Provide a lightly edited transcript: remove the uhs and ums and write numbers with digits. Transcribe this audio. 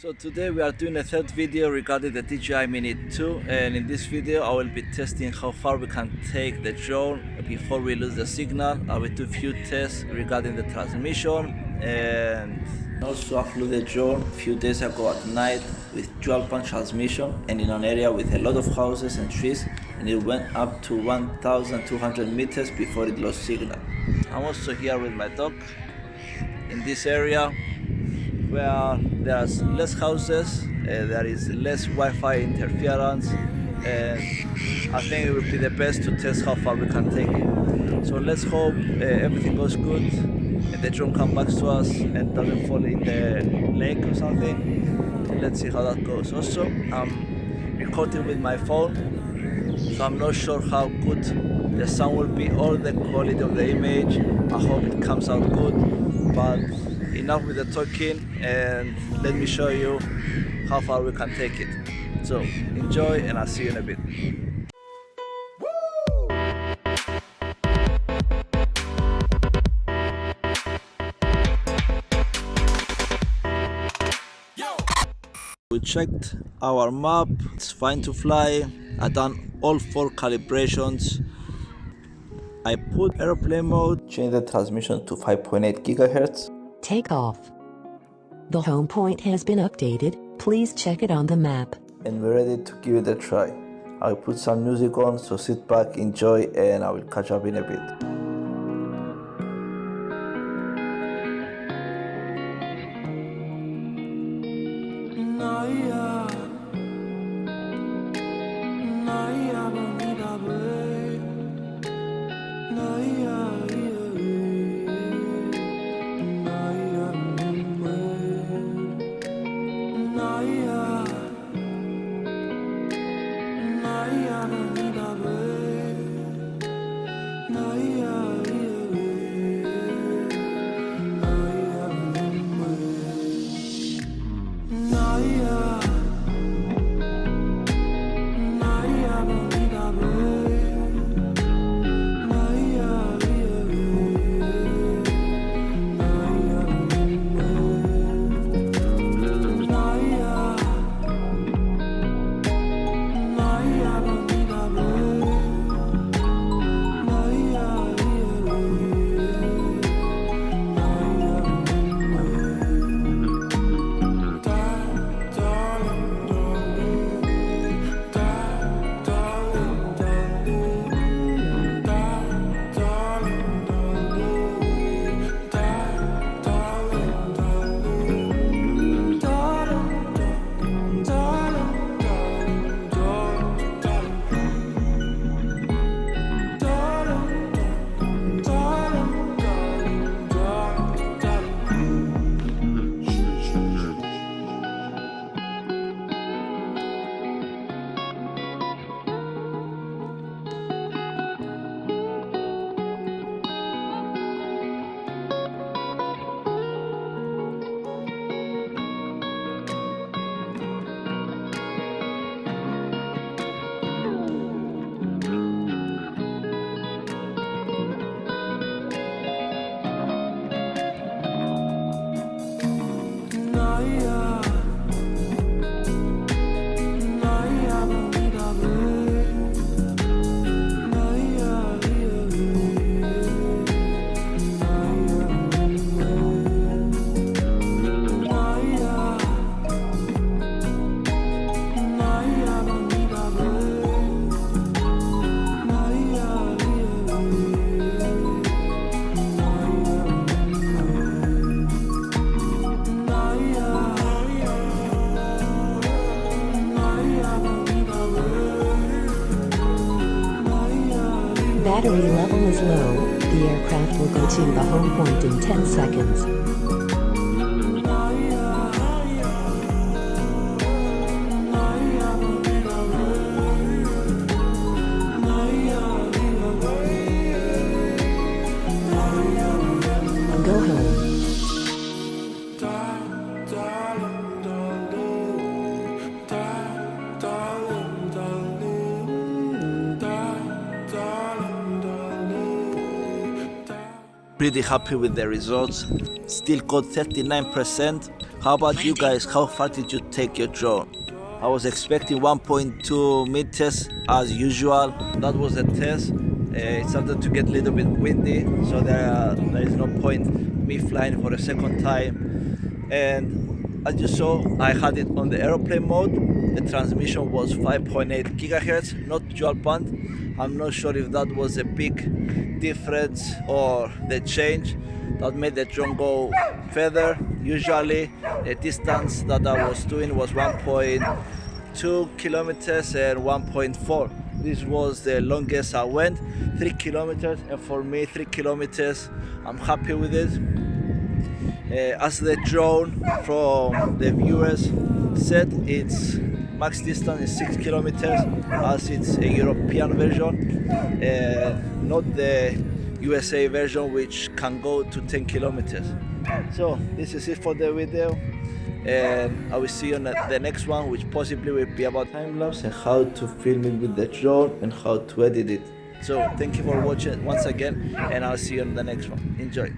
So today we are doing a third video regarding the DJI Mini 2, and in this video I will be testing how far we can take the drone before we lose the signal. I will do a few tests regarding the transmission, and also I flew the drone a few days ago at night with dual band transmission and in an area with a lot of houses and trees, and it went up to 1,200 meters before it lost signal. I'm also here with my dog in this area where there's less houses, there is less Wi-Fi interference, and I think it will be the best to test how far we can take it. So let's hope everything goes good and the drone comes back to us and doesn't fall in the lake or something. Let's see how that goes. Also, I'm recording with my phone, so I'm not sure how good the sound will be or the quality of the image. I hope it comes out good, but enough with the talking, and let me show you how far we can take it. So enjoy, and I'll see you in a bit. We checked our map, it's fine to fly. I've done all 4 calibrations. I put airplane mode, change the transmission to 5.8 gigahertz. Takeoff. The home point has been updated. Please check it on the map. And we're ready to give it a try. I'll put some music on, so sit back, enjoy, and I will catch up in a bit. Battery level is low. The aircraft will go to the home point in 10 seconds. Go home. Pretty happy with the results. Still got 39%, How about you guys? How far did you take your drone? I was expecting 1.2 meters as usual. That was a test. It started to get a little bit windy, so there is no point me flying for a second time. And as you saw, I had it on the airplane mode. The transmission was 5.8 gigahertz, not dual band. I'm not sure if that was a big difference or the change that made the drone go further. Usually the distance that I was doing was 1.2 kilometers and 1.4. This was the longest I went, 3 kilometers, and for me 3 kilometers, I'm happy with it. As the drone from the viewers said, its max distance is 6 kilometers, as it's a European version, not the USA version, which can go to 10 kilometers. So this is it for the video, and I will see you on the next one, which possibly will be about time-lapse and how to film it with the drone and how to edit it. So thank you for watching once again, and I'll see you on the next one. Enjoy.